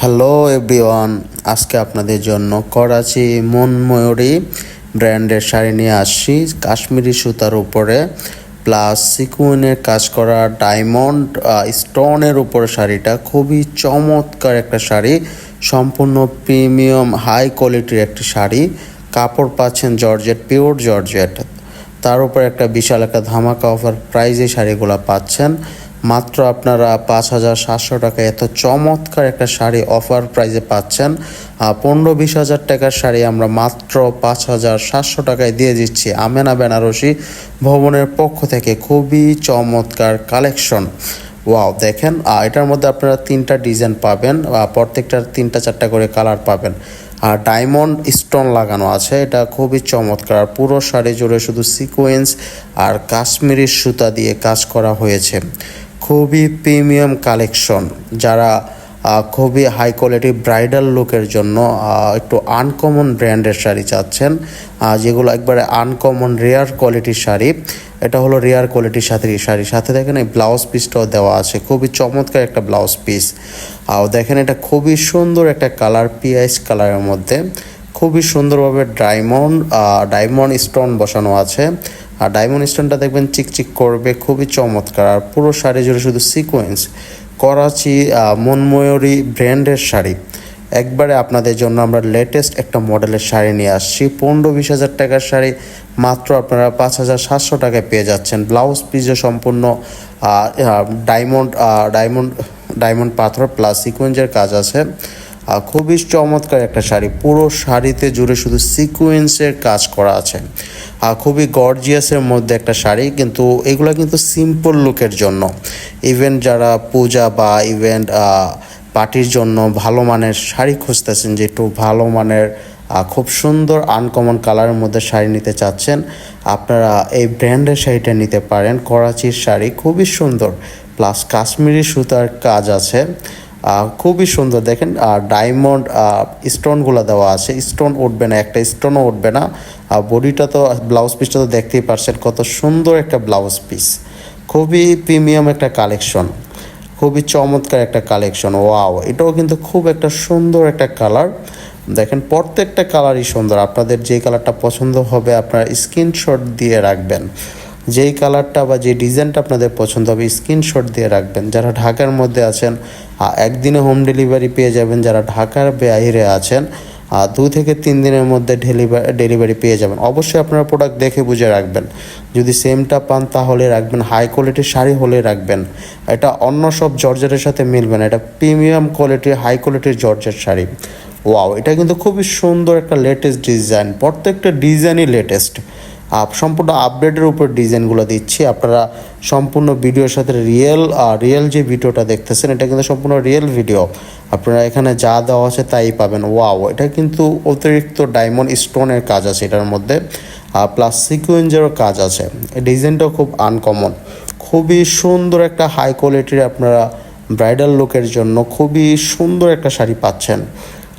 Hello everyone, আজকে আপনাদের জন্য করাচি মনময়ূরী ব্র্যান্ডের শাড়ি নিয়ে আসছি। কাশ্মীরি সুতার উপরে প্লাস সিকুইনের কাজ করা ডায়মন্ড স্টোনের উপরে শাড়িটা খুবই চমৎকার একটা শাড়ি, সম্পূর্ণ প্রিমিয়াম হাই কোয়ালিটির একটি শাড়ি। কাপড় পাচ্ছেন জর্জেট, পিওর জর্জেট। তার উপর একটা বিশাল একটা ধামাকা অফার প্রাইজে শাড়িগুলো পাচ্ছেন মাত্র আপনারা 5,700 টাকা। এত চমৎকার একটা শাড়ি অফার প্রাইজে পাচ্ছেন। 15-20 হাজার টাকার শাড়ি আমরা মাত্র 5,700 টাকায় দিয়ে দিচ্ছি আমেনা বেনারসি ভবনের পক্ষ থেকে। খুবই চমৎকার কালেকশন। ওয়াও, দেখেন এটার মধ্যে আপনারা 3টা ডিজাইন পাবেন, প্রত্যেকটার 3-4টা করে কালার পাবেন। আর ডায়মন্ড স্টোন লাগানো আছে, এটা খুবই চমৎকার। আর পুরো শাড়ি জুড়ে শুধু সিকোয়েন্স আর কাশ্মীরি সুতা দিয়ে কাজ করা হয়েছে। খুবই প্রিমিয়াম কালেকশন। যারা খুবই হাই কোয়ালিটি ব্রাইডাল লুকের জন্য একটু আনকমন ব্র্যান্ডের শাড়ি চাচ্ছেন, যেগুলো একবারে আনকমন রেয়ার কোয়ালিটির শাড়ি, এটা হলো রেয়ার কোয়ালিটির শাড়ি। সাথে দেখেন এই ব্লাউজ পিসটাও দেওয়া আছে, খুবই চমৎকার একটা ব্লাউজ পিস। আর দেখেন এটা খুবই সুন্দর একটা কালার, পিআইস কালারের মধ্যে খুবই সুন্দরভাবে ডায়মন্ড স্টোন বসানো আছে। আর ডায়মন্ড স্টোনটা দেখবেন চিকচিক করবে, খুবই চমৎকার। আর পুরো শাড়ি জুড়ে শুধু সিকোয়েন্স। করাচি মনময়ূরী ব্র্যান্ডের শাড়ি একবারে আপনাদের জন্য আমরা লেটেস্ট একটা মডেলের শাড়ি নিয়ে আসছি। 15-20 হাজার টাকার শাড়ি মাত্র আপনারা 5,700 টাকায় পেয়ে যাচ্ছেন। ব্লাউজ পিসে সম্পূর্ণ ডায়মন্ড পাথর প্লাস সিকোয়েন্সের কাজ আছে। খুবই চমৎকার একটা শাড়ি, পুরো শাড়িতে জুড়ে শুধু সিকোয়েন্সের কাজ করা আছে। খুবই গর্জিয়াসের মধ্যে একটা শাড়ি, কিন্তু এগুলো কিন্তু সিম্পল লুকের জন্য। ইভেন্ট যারা পূজা বা ইভেন্ট পার্টির জন্য ভালো মানের শাড়ি খুঁজতেছেন, যে একটু ভালো মানের খুব সুন্দর আনকমন কালারের মধ্যে শাড়ি নিতে চাচ্ছেন, আপনারা এই ব্র্যান্ডের শাড়িটা নিতে পারেন। করাচির শাড়ি খুবই সুন্দর, প্লাস কাশ্মীরি সুতার কাজ আছে, খুবই সুন্দর। দেখেন ডায়মন্ড স্টোনগুলো দেওয়া আছে, স্টোন উঠবে না, একটা স্টোনও উঠবে না। বডিটা তো, ব্লাউজ পিসটা তো দেখতেই পারছেন কত সুন্দর একটা ব্লাউজ পিস। খুবই প্রিমিয়াম একটা কালেকশন, খুবই চমৎকার একটা কালেকশন। ওয়াও, এটাও কিন্তু খুব একটা সুন্দর একটা কালার। দেখেন প্রত্যেকটা কালারই সুন্দর। আপনাদের যে কালারটা পছন্দ হবে আপনারা স্ক্রিনশট দিয়ে রাখবেন, যেই কালারটা বা যে ডিজাইনটা আপনাদের পছন্দ হবে স্ক্রিনশট দিয়ে রাখবেন। যারা ঢাকার মধ্যে আছেন একদিনে হোম ডেলিভারি পেয়ে যাবেন। যারা ঢাকার বাইরে আছেন 2 থেকে 3 দিনের মধ্যে ডেলিভারি পেয়ে যাবেন। অবশ্যই আপনারা প্রোডাক্ট দেখে বুঝে রাখবেন। যদি সেমটা পান তাহলে রাখবেন, হাই কোয়ালিটির শাড়ি হলে রাখবেন। এটা অন্য সব জর্জেটের সাথে মিলবে না, এটা প্রিমিয়াম কোয়ালিটির হাই কোয়ালিটির জর্জেট শাড়ি। ওয়াও, এটা কিন্তু খুবই সুন্দর একটা লেটেস্ট ডিজাইন, প্রত্যেকটা ডিজাইনই লেটেস্ট। সম্পূর্ণ আপডেটের উপর ডিজাইনগুলো দিচ্ছি। আপনারা সম্পূর্ণ ভিডিওর সাথে রিয়েল যে ভিডিওটা দেখতেছেন এটা কিন্তু সম্পূর্ণ রিয়েল ভিডিও। আপনারা এখানে যা দেওয়া আছে তাই পাবেন। ওয়াও, এটা কিন্তু অতিরিক্ত ডায়মন্ড স্টোনের কাজ আছে এটার মধ্যে, প্লাস সিকুয়েন্সেরও কাজ আছে। এই ডিজাইনটাও খুব আনকমন, খুবই সুন্দর একটা হাই কোয়ালিটির আপনারা ব্রাইডাল লুকের জন্য খুবই সুন্দর একটা শাড়ি পাচ্ছেন।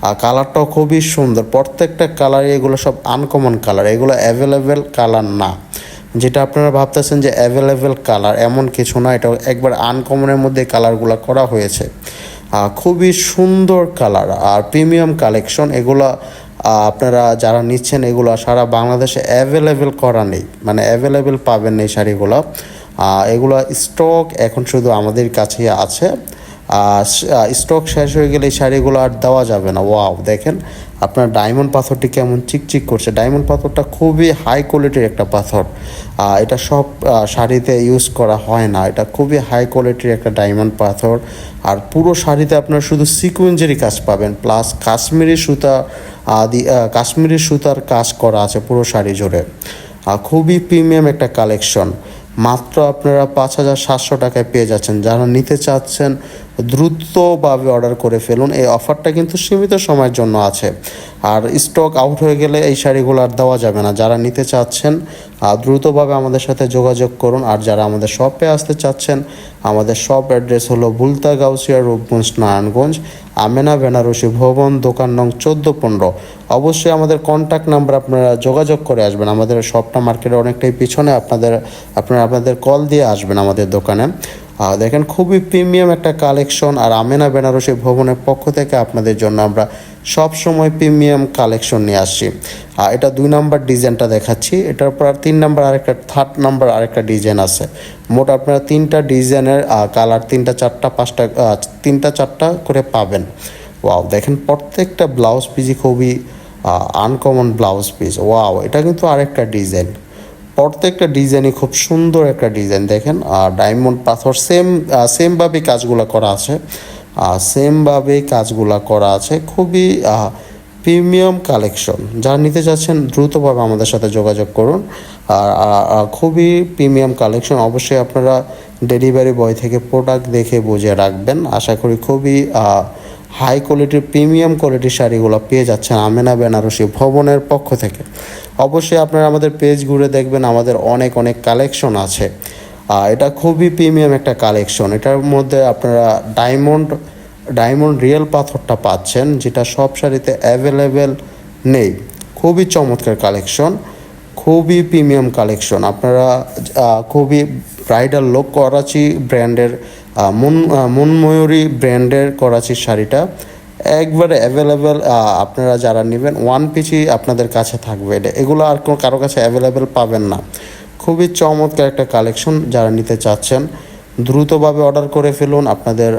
আর কালারটাও খুবই সুন্দর, প্রত্যেকটা কালারই, এগুলো সব আনকমন কালার, এগুলো অ্যাভেলেবেল কালার না। যেটা আপনারা ভাবতেছেন যে অ্যাভেলেবেল কালার, এমন কিছু না, এটা একবার আনকমনের মধ্যে কালারগুলো করা হয়েছে। খুবই সুন্দর কালার আর প্রিমিয়াম কালেকশন। এগুলো আপনারা যারা নিচ্ছেন এগুলো সারা বাংলাদেশে অ্যাভেলেবেল করা নেই, মানে অ্যাভেলেবেল পাবেন এই শাড়িগুলো। এগুলো স্টক এখন শুধু আমাদের কাছেই আছে। স্টক শেষ হয়ে গেলে এই শাড়িগুলো আর দেওয়া যাবে না। ওয়াও, দেখেন আপনার ডায়মন্ড পাথরটি কেমন চিকচিক করছে। ডায়মন্ড পাথরটা খুবই হাই কোয়ালিটির একটা পাথর, এটা সব শাড়িতে ইউজ করা হয় না, এটা খুবই হাই কোয়ালিটির একটা ডায়মন্ড পাথর। আর পুরো শাড়িতে আপনার শুধু সিকুয়েন্সেরই কাজ পাবেন, প্লাস কাশ্মীরি সুতার কাজ করা আছে পুরো শাড়ি জুড়ে। খুবই প্রিমিয়াম একটা কালেকশন। মাত্র আপনারা 5,700 টাকায় পেয়ে যাচ্ছেন। যারা নিতে চাচ্ছেন দ্রুতভাবে অর্ডার করে ফেলুন, এই অফারটা কিন্তু সীমিত সময়ের জন্য আছে। আর স্টক আউট হয়ে গেলে এই শাড়িগুলো আর দেওয়া যাবে না। যারা নিতে চাচ্ছেন দ্রুতভাবে আমাদের সাথে যোগাযোগ করুন। আর যারা আমাদের শপে আসতে চাচ্ছেন, আমাদের শপ অ্যাড্রেস হলো বুলতা গাউসিয়া, রূপগঞ্জ, নারায়ণগঞ্জ, আমেনা বেনারসি ভবন, দোকান নং 14-15। অবশ্যই আমাদের কন্ট্যাক্ট নাম্বার আপনারা যোগাযোগ করে আসবেন। আমাদের শপটা মার্কেটের অনেকটাই পিছনে, আপনারা আপনাদের কল দিয়ে আসবেন আমাদের দোকানে। দেখেন খুবই প্রিমিয়াম একটা কালেকশন, আর আমেনা বেনারসি ভবনের পক্ষ থেকে আপনাদের জন্য আমরা সব সময় প্রিমিয়াম কালেকশন নিয়ে আসছি। এটা 2 নাম্বার ডিজাইনটা দেখাচ্ছি, এটার পর 3 নাম্বার আরেকটা, 3rd নাম্বার আরেকটা ডিজাইন আছে। মোট আপনারা 3টা ডিজাইনের কালার 3টা 4টা 5টা 3টা 4টা করে পাবেন। ওয়াও, দেখেন প্রত্যেকটা ব্লাউজ পিসই খুবই আনকমন ব্লাউজ পিস। ওয়াও, এটা কিন্তু আরেকটা ডিজাইন, প্রত্যেকটা ডিজাইনই খুব সুন্দর একটা ডিজাইন। দেখেন ডায়মন্ড পাথর সেমভাবেই কাজগুলো করা আছে, খুবই প্রিমিয়াম কালেকশন। যারা নিতে চাচ্ছেন দ্রুতভাবে আমাদের সাথে যোগাযোগ করুন। আর খুবই প্রিমিয়াম কালেকশন, অবশ্যই আপনারা ডেলিভারি বয় থেকে প্রোডাক্ট দেখে বুঝে রাখবেন। আশা করি খুবই হাই কোয়ালিটির প্রিমিয়াম কোয়ালিটির শাড়িগুলো পেয়ে যাচ্ছেন আমেনা বেনারসি ভবনের পক্ষ থেকে। অবশ্যই আপনারা আমাদের পেজ ঘুরে দেখবেন, আমাদের অনেক অনেক কালেকশন আছে। এটা খুবই প্রিমিয়াম একটা কালেকশন, এটার মধ্যে আপনারা ডায়মন্ড রিয়েল পাথরটা পাচ্ছেন, যেটা সব শাড়িতে অ্যাভেলেবেল নেই। খুবই চমৎকার কালেকশন, খুবই প্রিমিয়াম কালেকশন। আপনারা খুবই ব্রাইডাল লোক করাচি ব্র্যান্ডের মনময়ূরী ব্র্যান্ডের করাচির শাড়িটা একবারে অ্যাভেলেবেল। আপনারা যারা নেবেন 1 পিসই আপনাদের কাছে থাকবে, এগুলো আর কারো কাছে অ্যাভেলেবেল পাবেন না। খুবই চমৎকার একটা কালেকশন, যারা নিতে চাচ্ছেন দ্রুতভাবে অর্ডার করে ফেলুন। আপনাদের